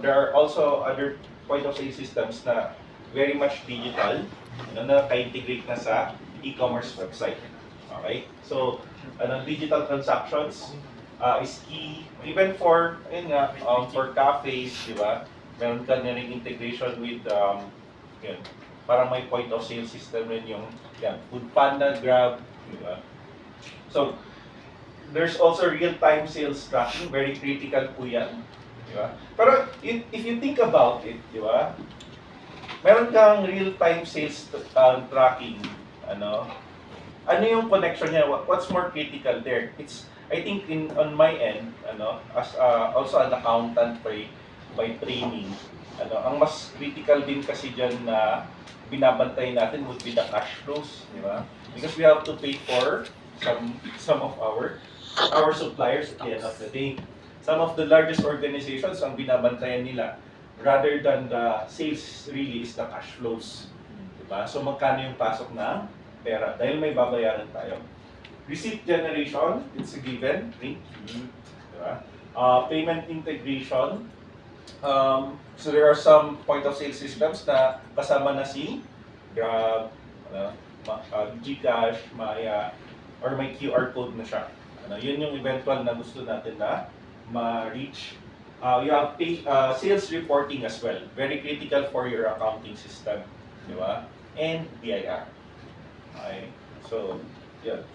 There are also other point of sale systems na very much digital, na-integrate na sa e-commerce website. Okay? So, digital transactions is key. Even for, for cafes, di ba? Meron ka na rin integration with, yun, parang may point of sale system rin yung, Food Panda, Grab, di ba? So, there's also real-time sales tracking, very critical po yan. Di ba? Pero if you think about it, di ba? Meron kang real-time sales tracking, ano yung connection niya? What's more critical there? It's, I think on my end, as also an accountant by training, ang mas critical din kasi diyan na binabantayan natin would be the cash flows, di ba? Because we have to pay for some of our suppliers at the end of the day. Some of the largest organizations ang binabantayan nila rather than the sales really is the cash flows. Diba? So magkano yung pasok ng pera dahil may babayaran tayo. Receipt generation, it's a given. Diba? Payment integration. So there are some point of sale systems na kasama na si Grab, Gcash, Maya, or may QR code na siya. Yun yung eventual na gusto natin na ma-reach. You have sales reporting as well. Very critical for your accounting system. Di ba? And DIR. Okay. So, yeah.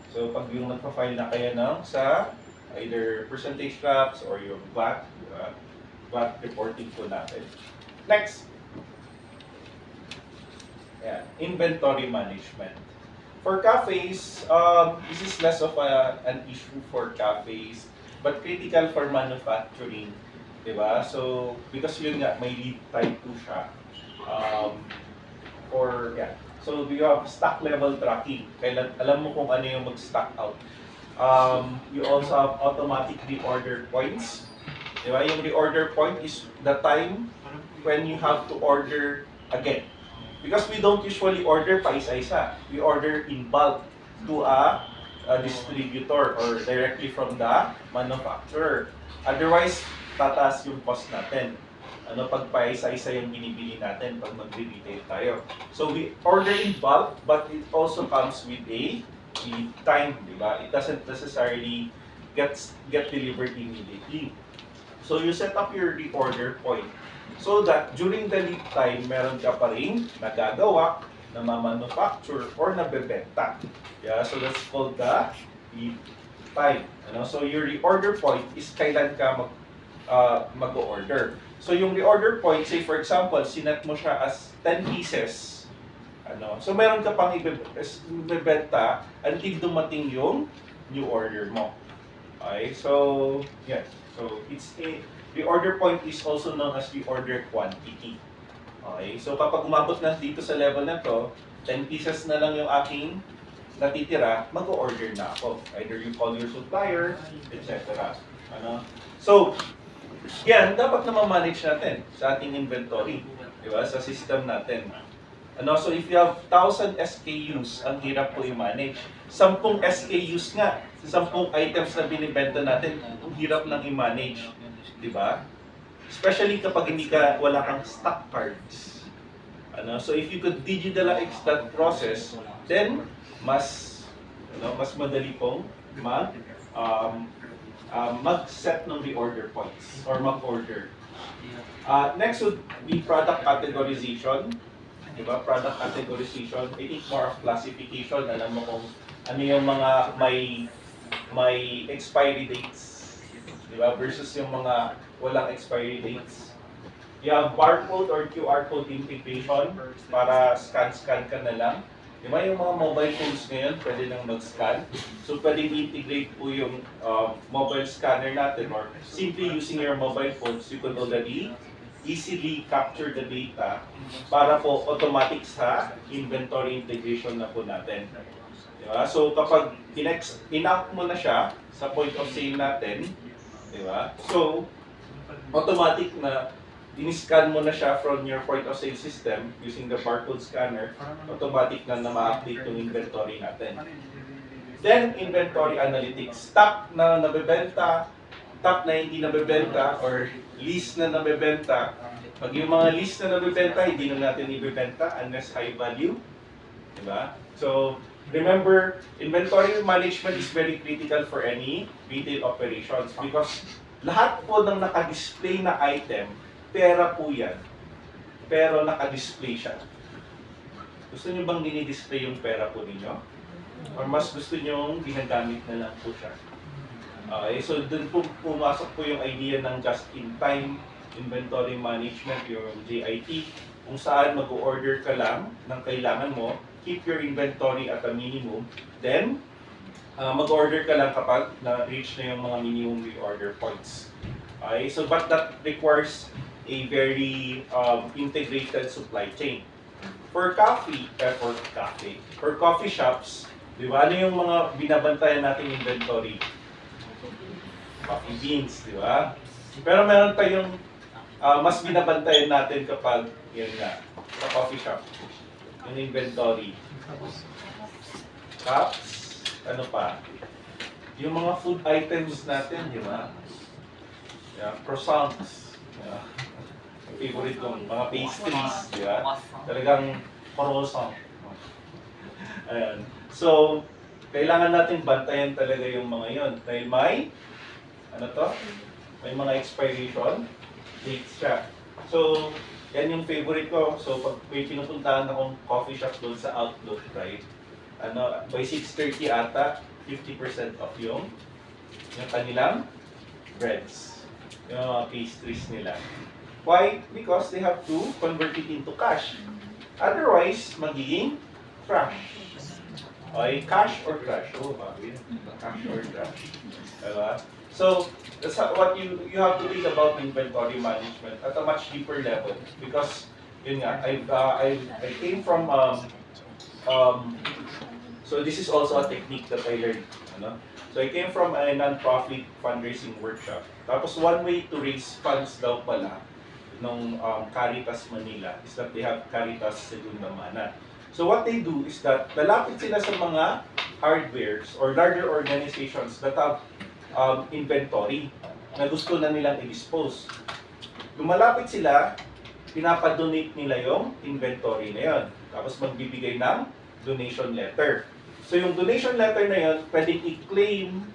So, pag yung nagpa-file na kayo sa either percentage tax or yung VAT, VAT reporting po natin. Next. Yeah. Inventory management. For cafes, this is less of an issue for cafes, but critical for manufacturing, di ba? So, because yun nga, may lead time po siya. So, you have stock level tracking. Kailan, alam mo kung ano yung mag-stock out. You also have automatic reorder points. Di ba? Yung reorder point is the time when you have to order again. Because we don't usually order pa isa-isa. We order in bulk to a distributor or directly from the manufacturer. Otherwise, tataas yung cost natin. Pag pa isa-isa yung binibili natin pag mag-retail tayo. So we order in bulk, but it also comes with a lead time, di ba? It doesn't necessarily get delivered immediately. So you set up your reorder point. So that during the lead time, meron ka pa rin nagagawa, na ma-manufacture or nabebenta. Yeah, so that's called the lead time. So your reorder point is kailan ka mag-order. So yung reorder point, say for example, sinet mo siya as 10 pieces. So meron ka pang ibebenta until dumating yung new order mo. Okay, so yeah. So the order point is also known as the order quantity. Okay, so kapag umabot na dito sa level na to, 10 pieces na lang yung aking natitira, mag-order na ako. Either you call your supplier, etc. So, yan, dapat na ma-manage natin sa ating inventory, di ba? Sa system natin. So if you have 1,000 SKUs, ang hirap po i-manage. 10 SKUs nga, 10 items na binibenta natin, ang hirap lang i-manage. Di ba? Especially kapag wala kang stock cards. So if you could digitalize that process, then mas madali pong mag-set ng reorder points or mag-order. Next would be product categorization. Diba? Product categorization. I think more of classification. Alam mo kung ano yung mga may expiry dates. Diba? Versus yung mga walang expiry dates. You have barcode or QR code integration para scan ka na lang. Diba yung mga mobile phones ngayon, pwede nang mag-scan. So pwede integrate po yung mobile scanner natin or simply using your mobile phones, you could already easily capture the data para po automatic sa inventory integration na po natin. Diba? So kapag in-out mo na siya sa point of sale natin, diba? So automatic na in-scan mo na siya from your point of sale system using the barcode scanner, automatic na ma-update yung inventory natin. Then, inventory analytics. Stock na nabebenta, top na hindi nabebenta or list na nabebenta, pag yung mga list na nabebenta, hindi na natin ibebenta unless high value. Diba? So, remember, inventory management is very critical for any retail operations because lahat po ng naka-display na item, pera po yan. Pero naka-display siya. Gusto niyo bang dinidisplay yung pera po ninyo? Or mas gusto niyo ginagamit na lang po siya? Okay, so dun po pumasok po yung idea ng just-in-time inventory management, yung JIT, kung saan mag-order ka lang ng kailangan mo, keep your inventory at a minimum, then mag-order ka lang kapag na-reach na yung mga minimum reorder points. Okay, so but that requires a very integrated supply chain. For coffee shops, di ba, ano yung mga binabantayan nating inventory? Coffee beans, di ba? Pero meron pa yung mas binabantayan natin kapag, yan nga, sa coffee shop. Yung inventory. Cups, ano pa? Yung mga food items natin, di ba? Yeah, croissants. Yeah. Favorite kong mga pastries, di ba? Talagang croissant. Ayan. So, kailangan natin bantayan talaga yung mga yon. Dahil may, ano to? May mga expiration dates siya. So, yan yung favorite ko. So, pag may pinupuntahan akong coffee shop doon sa Outlook, right? Ano, by 6:30 ata, 50% off yung kanilang breads. Yung mga pastries nila. Why? Because they have to convert it into cash. Otherwise, magiging trash. Okay, cash or trash? Oh, bago yun. Cash or trash. Diba? So, that's what you have to think about inventory management at a much deeper level. Because, yun nga, I came from, so this is also a technique that I learned. Ano? So I came from a non-profit fundraising workshop. Tapos one way to raise funds daw pala nung Caritas Manila is that they have Caritas Segunda Mana. So what they do is that lalapit sila sa mga hardwares or larger organizations that have inventory na gusto na nilang i-dispose. Lumalapit sila, pinapadonate nila yung inventory na yon. Tapos magbibigay ng donation letter. So yung donation letter na yon, pwedeng i-claim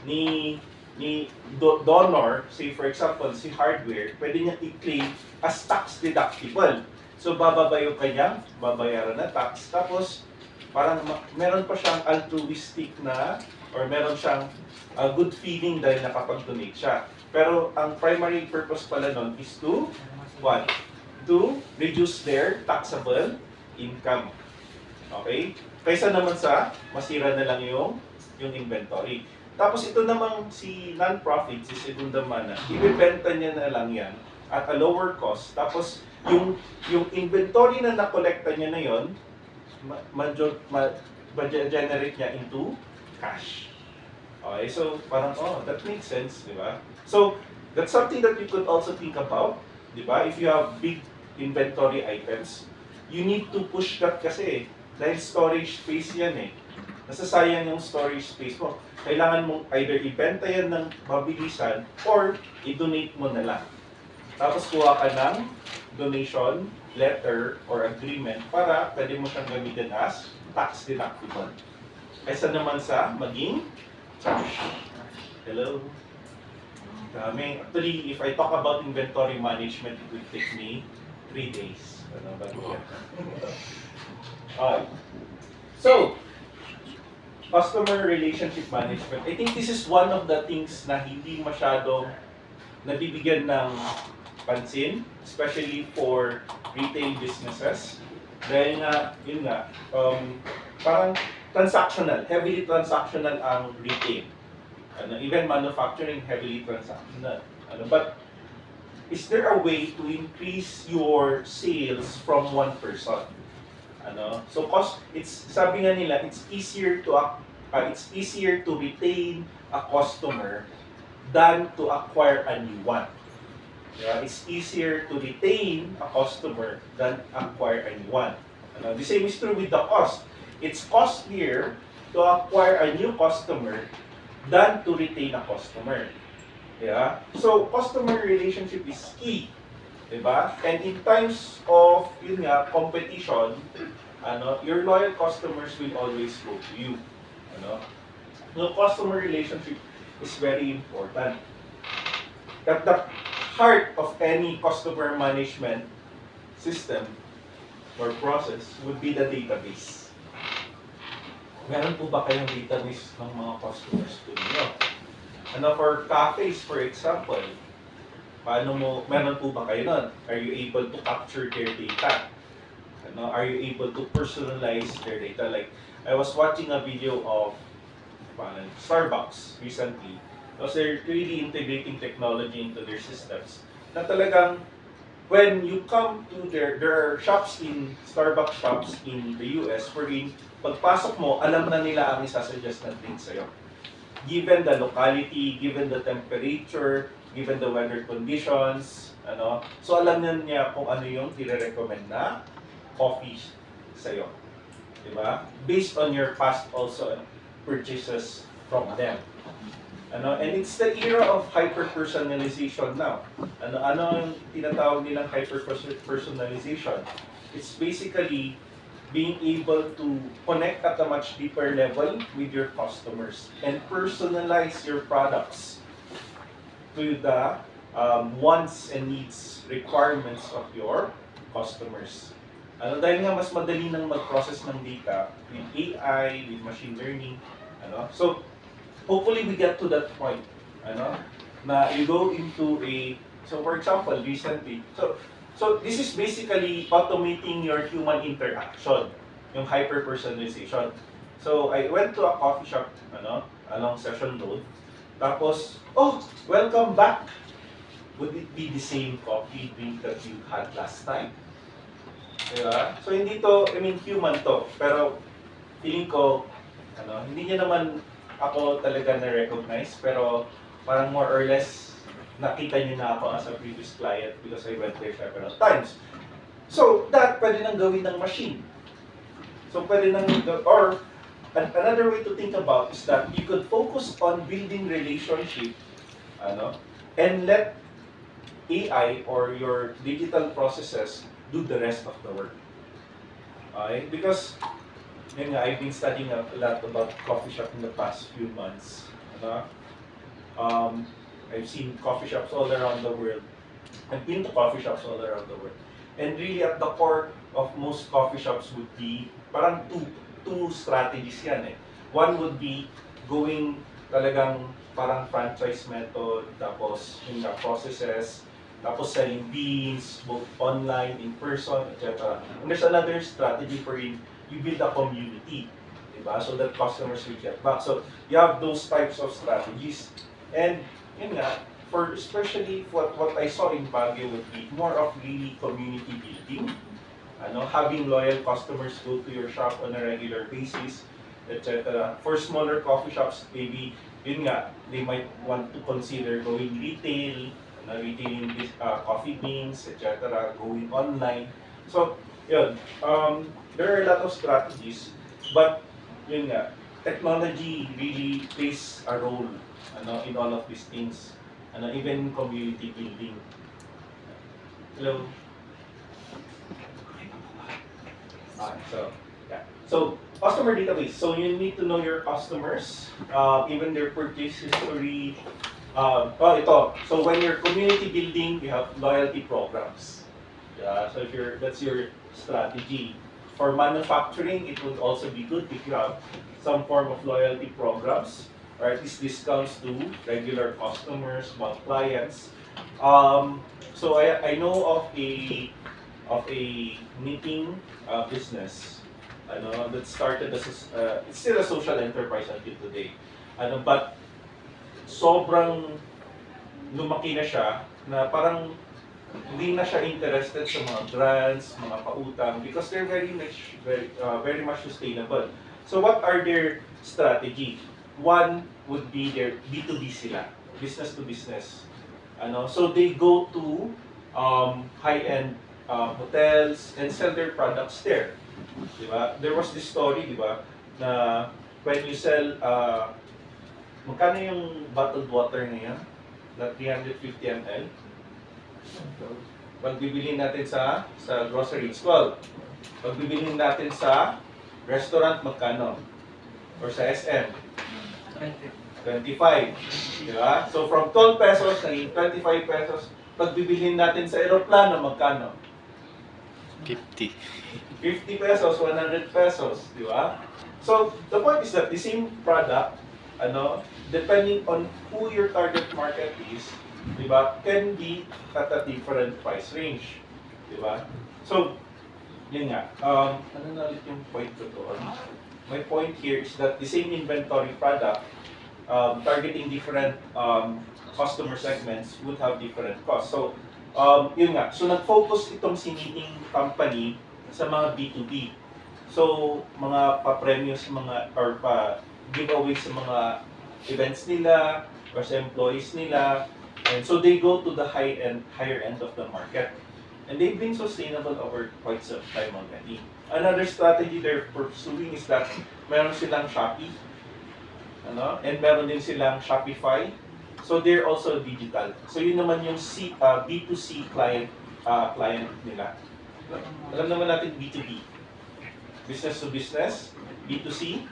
ni donor, say for example, si hardware, pwede niya i-claim as tax deductible. So bababa yung kanyang babayaran na tax. Tapos parang meron pa siyang altruistic na or meron siyang good feeling dahil nakapag-donate siya. Pero ang primary purpose pala nun is to what? To reduce their taxable income. Okay? Kaysa naman sa masira na lang yung inventory. Tapos ito namang si non-profit, si Segunda Mana, ibebenta niya na lang yan at a lower cost. Tapos yung inventory na nakolekta niya na yon, ma-generate niya into cash. Okay, so parang, oh, that makes sense, di ba? So, that's something that you could also think about, di ba? If you have big inventory items, you need to push that kasi dahil storage space yan eh. Nasasayang yung storage space mo. Kailangan mong either ibenta yan ng mabilisan or i-donate mo na lang. Tapos kuha ka ng donation letter or agreement para pwede mo siyang gamitin as tax deductible. Kaysa naman sa maging cash. Hello? Dami. Actually, if I talk about inventory management, it will take me 3 days. Ano ba yan? So, customer relationship management. I think this is one of the things na hindi masyadong nabibigyan ng pansin, especially for retail businesses. Dahil nga, yun nga, parang transactional, heavily transactional ang retail. Even manufacturing, heavily transactional. But is there a way to increase your sales from one person? So sabi nga nila, it's easier to retain a customer than to acquire a new one. Yeah, it's easier to retain a customer than acquire a new one. The same is true with the cost. It's costlier to acquire a new customer than to retain a customer. Yeah? So, customer relationship is key. Diba? And in times of, yun nga, competition, your loyal customers will always go to you. Ano? No, customer relationship is very important. At the heart of any customer management system or process would be the database. Meron po ba kayong database ng mga customers po ninyo? For cafes, for example, meron po ba kayo nun? Are you able to capture their data? Are you able to personalize their data? Like, I was watching a video of Starbucks recently. Because they're really integrating technology into their systems. Na talagang, when you come to there are shops Starbucks shops in the US, wherein pagpasok mo, alam na nila ang isasuggest na drink sa'yo. Given the locality, given the temperature, given the weather conditions, so alam niya kung ano yung i-recommend na coffee sa'yo. Diba? Based on your past also purchases from them. And it's the era of hyper-personalization now. Ano ang tinatawag nilang hyper-personalization? It's basically being able to connect at a much deeper level with your customers and personalize your products to the wants and needs, requirements of your customers. Dahil nga mas madali nang mag-process ng data with AI, with machine learning. So, hopefully we get to that point. Na you go into so for example, recently, so this is basically automating your human interaction, yung hyper-personalization. So, I went to a coffee shop, along Session Road. Tapos, oh, welcome back. Would it be the same coffee drink that you had last time? Diba? So, hindi to, human to. Pero, feeling ko, hindi niya naman ako talaga na-recognize. Pero, parang more or less, nakita niyo na ako as a previous client because I went there several times. So, that pwede nang gawin ng machine. So, pwede nang, or, another way to think about is that you could focus on building relationship, and let AI or your digital processes do the rest of the work. Okay? Because, I've been studying a lot about coffee shop in the past few months. I've seen coffee shops all around the world. I've been to coffee shops all around the world. And really at the core of most coffee shops would be, parang two strategies yan eh. One would be going talagang parang franchise method, tapos yung processes, tapos selling beans, both online, in person, etc. And there's another strategy for you build a community, diba? So that customers will get back. So you have those types of strategies. And yun nga, for especially what I saw in Baguio would be more of really community building. Having loyal customers go to your shop on a regular basis, etc. For smaller coffee shops, maybe yun nga, they might want to consider going retail, retailing coffee beans, etc. Going online. So, yun. There are a lot of strategies, but yun nga, technology really plays a role in all of these things. Even community building. Hello? So, yeah. So, customer database. So, you need to know your customers, even their purchase history. Ito. So, when you're community building, you have loyalty programs. Yeah, so that's your strategy. For manufacturing, it would also be good if you have some form of loyalty programs, or at least discounts to regular customers, small clients. So I know of a knitting business, that started as it's still a social enterprise until today. But sobrang lumaki na siya na parang hindi na siya interested sa mga grants, mga pautang, because they're very much sustainable. So what are their strategy? One would be their B2B sila, business to business. So they go to high-end hotels and sell their products there. Diba? There was this story, diba, na when you sell, magkano yung bottled water ngayon? na 350 ml. Pag bibilhin natin sa grocery, it's 12. Pag bibilhin natin sa restaurant, magkano? Or sa SM? 25. Diba? So from 12 pesos, naging 25 pesos. Pag bibilhin natin sa aeroplano, magkano? 50. 50 pesos, 100 pesos. Diba? So the point is that the same product, depending on who your target market is, diba, can be at a different price range. Diba? So, yun nga. Ano na ulit yung point ko to? My point here is that the same inventory product, targeting different customer segments would have different costs. So, yun nga. So, nag-focus itong siniting company sa mga B2B. So, mga pa-premyo sa mga, or pa-giveaway sa mga events nila, or sa employees nila. And so, they go to the higher end of the market. And they've been sustainable over quite some time already. Another strategy they're pursuing is that meron silang Shopee, and meron din silang Shopify. So they're also digital. So yun naman yung B2C client nila. Alam naman natin B2B, business to business, B2C,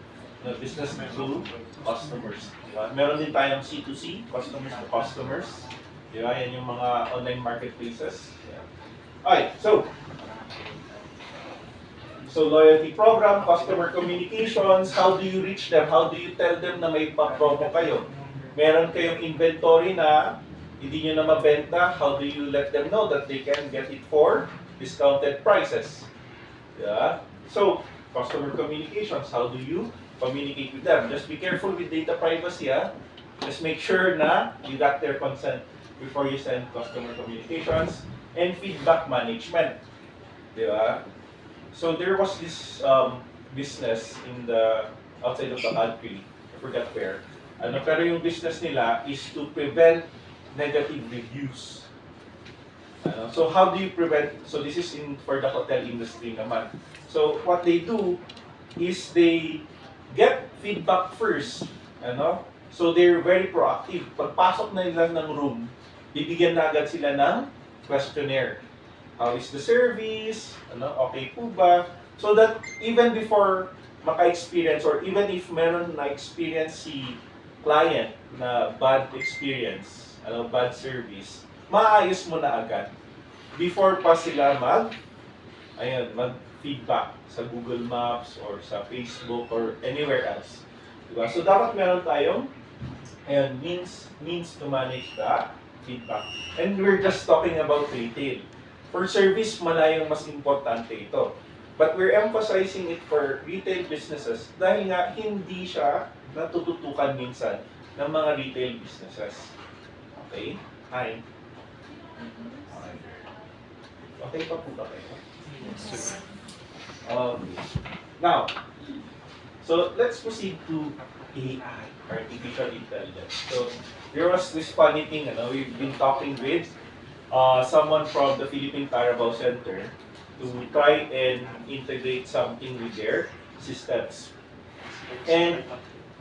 business to customers. Diba? Meron din tayong C2C, customers to customers. Diba? Yan yung mga online marketplaces. Yeah. Alright, so loyalty program, customer communications, how do you reach them? How do you tell them na may pa-promo kayo? Meron kayong inventory na hindi nyo na mabenta, how do you let them know that they can get it for discounted prices? Yeah. So, customer communications, how do you communicate with them? Just be careful with data privacy. Just make sure na you got their consent before you send customer communications. And feedback management. Diba? So there was this business in the outside of the country, I forgot where. Pero yung business nila is to prevent negative reviews. So how do you prevent? So this is for the hotel industry naman. So what they do is they get feedback first. So they're very proactive. Pagpasok na nila ng room, bibigyan na agad sila ng questionnaire. How is the service? Okay po ba? So that even before maka-experience or even if meron na experience si client na bad experience, bad service, maayos mo na agad before pa sila mag-feedback sa Google Maps or sa Facebook or anywhere else. Diba? So dapat meron tayong means to manage the feedback. And we're just talking about retail. For service, malayong mas importante ito. But we're emphasizing it for retail businesses dahil nga hindi siya natututukan minsan ng mga retail businesses. Okay? Hi. Okay pa po ba kayo? Yes, sir. Now, so let's proceed to AI, artificial intelligence. So there was this funny thing, we've been talking with someone from the Philippine Carabao Center to try and integrate something with their systems. And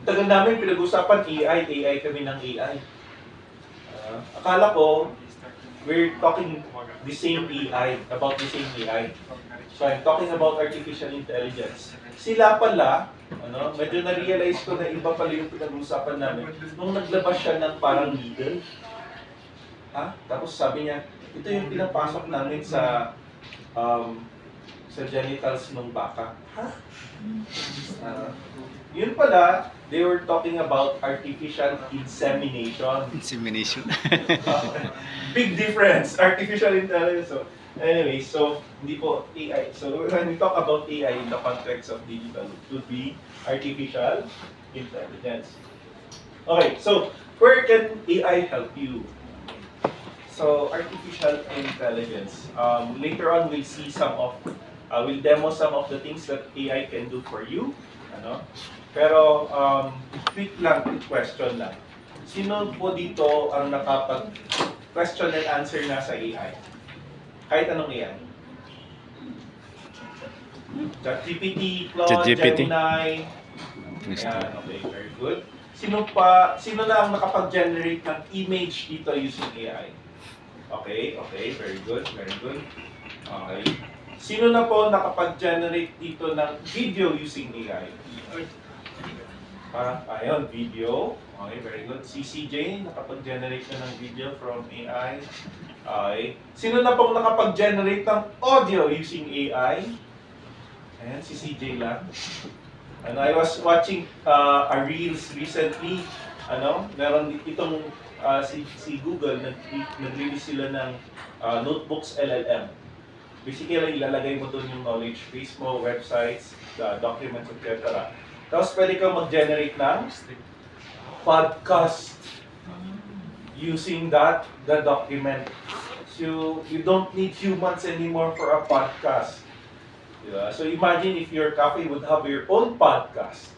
tagal namin pinag-usapan AI kami ng AI. Akala ko we're talking the same AI, about the same AI. So I'm talking about artificial intelligence. Sila pala, medyo na-realize ko na iba pala yung pinag-usapan namin nung naglabas siya ng parang needle. Tapos sabi niya, ito yung pinapasok namin sa genitals ng baka. Yun pala, they were talking about artificial insemination. Insemination. Big difference, artificial intelligence. So, anyway, so hindi po AI. So when we talk about AI in the context of digital, it would be artificial intelligence. Okay, so where can AI help you? So artificial intelligence. Later on, we'll see we'll demo some of the things that AI can do for you. Pero quick question lang. Sino po dito ang nakapag-question and answer na sa AI? Kahit anong AI. ChatGPT, Claude, Gemini. Ayan, okay, very good. Sino na ang nakapag-generate ng image dito using AI? Okay, very good, very good. Okay. Sino na po nakapag-generate dito ng video using AI? Ayun, video. Okay, very good. Si CJ, nakapag-generate na ng video from AI. Okay. Sino na pong nakapag-generate ng audio using AI? Ayan, si CJ lang. And I was watching a reels recently. Meron itong si Google, nag-release sila ng notebooks LLM. Basically, ilalagay mo doon yung knowledge base mo, websites, documents, etc. Tapos pwede kang mag-generate ng podcast using the document. So you don't need humans anymore for a podcast. Diba? So imagine if your cafe would have your own podcast.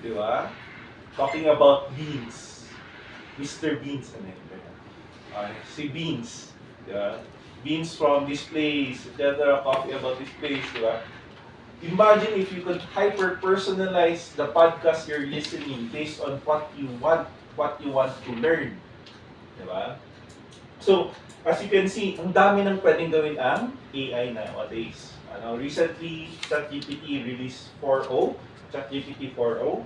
Diba? Talking about beans. Mr. Beans. Si Beans. Diba? Beans from this place. Etc. Coffee about this place. Diba? Imagine if you could hyper-personalize the podcast you're listening based on what you want to learn. Diba? So, as you can see, ang dami ng pwedeng gawin ang AI nowadays. Recently, ChatGPT released 4.0, ChatGPT 4.0,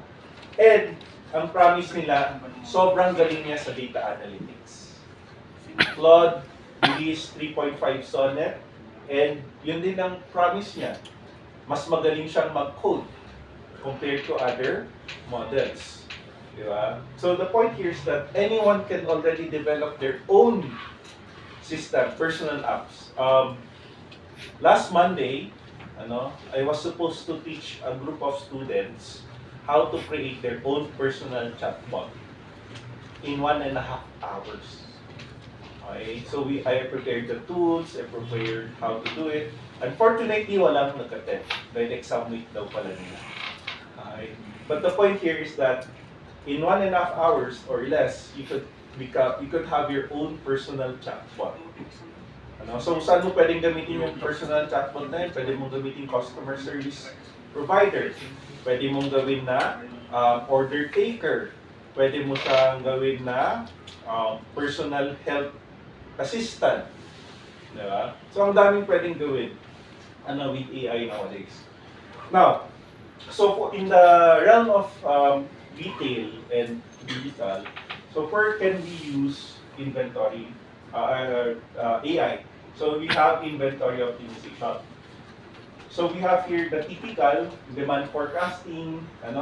and ang promise nila, sobrang galing niya sa data analytics. Claude released 3.5 Sonnet, and yun din ang promise niya. Mas magaling siyang mag-code compared to other models. Diba? So the point here is that anyone can already develop their own system, personal apps. Last Monday, I was supposed to teach a group of students how to create their own personal chatbot in 1.5 hours. Okay, so I prepared the tools, I prepared how to do it. Unfortunately, walang nag-attend dahil exam week daw pala nila. Okay. But the point here is that in 1.5 hours or less, you could have your own personal chatbot. So saan mo pwedeng gamitin yung personal chatbot na yun? Pwede mong gamitin customer service provider. Pwede mong gawin na order taker. Pwede mo siyang gawin na personal health assistant. Diba? So ang daming pwedeng gawin with AI nowadays. Now, so in the realm of retail and digital, so where can we use inventory AI? So we have inventory optimization. So we have here the typical demand forecasting. I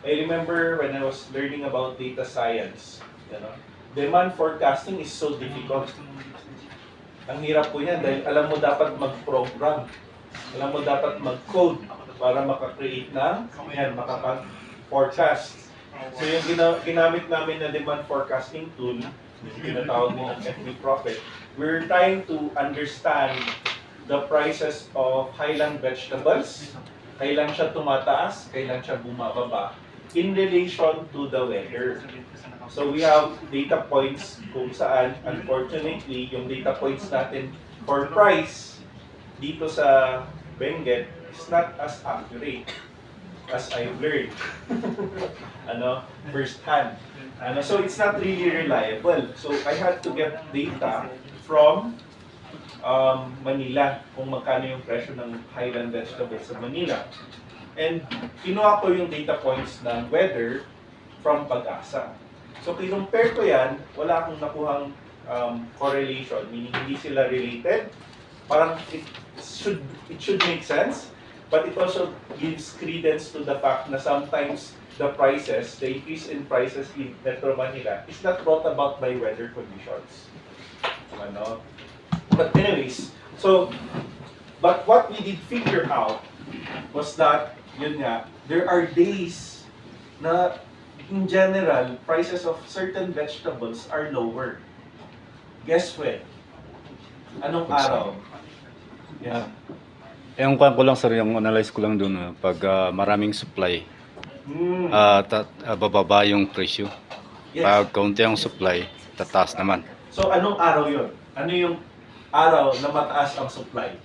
remember when I was learning about data science, demand forecasting is so difficult. Ang hirap po yan dahil alam mo dapat mag-program. Alam mo dapat mag-code para makakreate ng, makapag-forecast. So yung ginamit namin na demand forecasting tool, yung tinatawag mo ng FB Profit, we're trying to understand the prices of highland vegetables, kailan siya tumataas, kailan siya bumababa, in relation to the weather. So we have data points kung saan, unfortunately, yung data points natin for price dito sa Benguet is not as accurate as I've learned. First hand. So it's not really reliable. So I had to get data from Manila kung magkano yung presyo ng highland vegetables sa Manila. And kinuha ko yung data points ng weather from Pag-asa. So kinumpare ko yan, wala akong nakuhang correlation, meaning hindi sila related. Parang it should make sense, but it also gives credence to the fact na sometimes the increase in prices in Metro Manila is not brought about by weather conditions. But anyways, but what we did figure out was that, there are days na in general, prices of certain vegetables are lower. Guess when? Anong araw? Yeah. Yung ko lang sir, yung analyze ko lang doon, pag maraming supply, bababa yung presyo. Yes. Pag kaunti ang supply, tataas naman. So anong araw yun? Ano yung araw na mataas ang supply?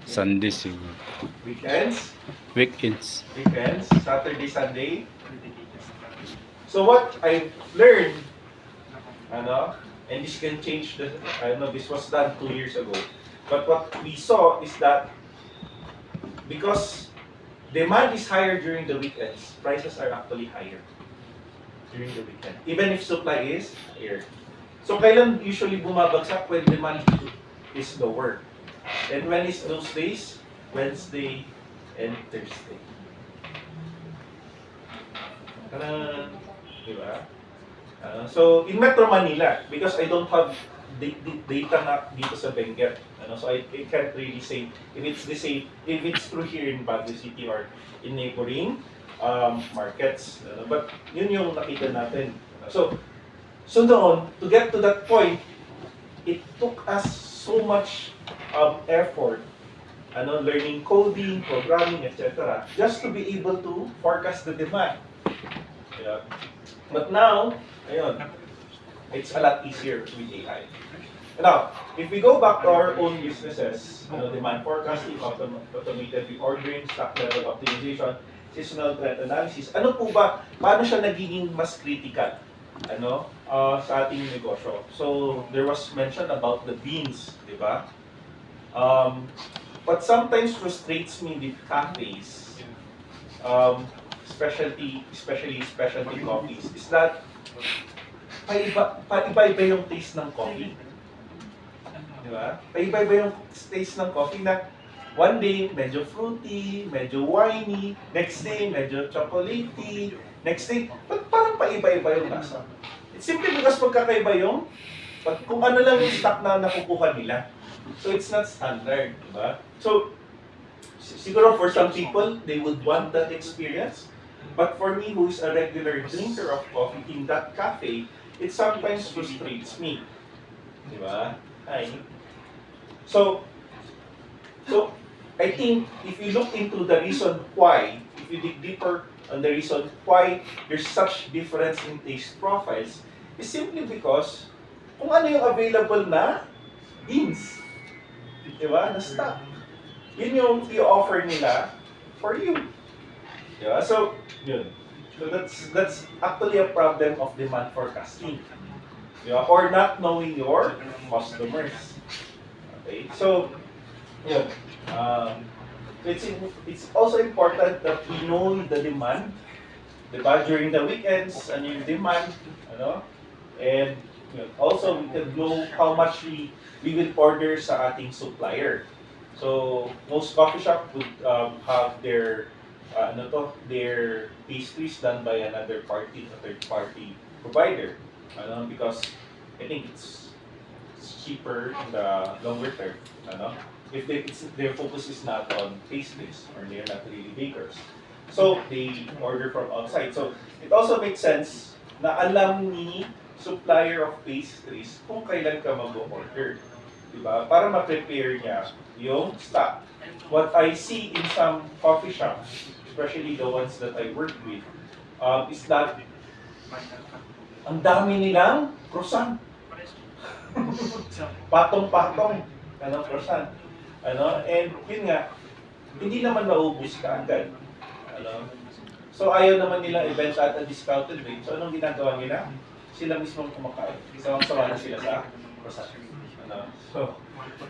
Sunday siguro. Weekends? Weekends. Weekends? Saturday, Sunday? So what I learned, ano, and this can change the, I know this was done 2 years ago, but what we saw is that because demand is higher during the weekends, prices are actually higher during the weekend, even if supply is higher. So kailan usually bumabagsak? When demand is lower. And when is those days? Wednesday and Thursday. Di ba? So in Metro Manila, because I don't have data nga dito sa Benguet, so I can't really say if it's the same, if it's true here in Baguio City or in neighboring markets. But yun yung nakita natin. So noon, to get to that point, it took us so much effort, learning coding, programming, etc., just to be able to forecast the demand. Yeah. But now, ayun, it's a lot easier with AI. Now, if we go back to our own businesses, demand forecasting, automated reordering, stock level optimization, seasonal trend analysis, ano po ba, paano siya nagiging mas critical sa ating negosyo? So, there was mention about the beans, di ba? What sometimes frustrates me with cafes, especially specialty coffees, is that paiba-iba yung taste ng coffee. Di ba? Paiba-iba yung taste ng coffee na one day medyo fruity, medyo winey, next day medyo chocolatey, next day, parang paiba-iba yung lasa. It's simply because magkakaiba yung kung ano lang yung stock na nakukuha nila. So it's not standard, di ba? So siguro for some people, they would want that experience. But for me, who is a regular drinker of coffee in that cafe, it sometimes frustrates me. Di ba? So I think if you look into the reason why, if you dig deeper on the reason why there's such difference in taste profiles, is simply because kung ano yung available na beans. Di ba? Na stock. Yun yung i-offer nila for you. Di ba? So, yun. So that's actually a problem of demand forecasting. Di ba? Or not knowing your customers. Okay? So, yun. It's also important that we know the demand. Diba? During the weekends, ano yung demand, and also we can know how much we will order sa ating supplier. So most coffee shop would have their their pastries done by another party, a third party provider, because I think it's cheaper in the longer term, if their focus is not on pastries or they're not really bakers. So they order from outside. So it also makes sense na alam ni supplier of pastries kung kailan ka mag-order. Diba? Para ma-prepare niya yung stock. What I see in some coffee shops, especially the ones that I work with, is that ang dami nilang croissant. Patong-patong, croissant. And yun nga, hindi naman maubos ka agad. So ayaw naman nila ibenta at a discounted rate. So anong ginagawa nila? Sila mismo kumakain. Sawang-sawa na sila sa croissant. So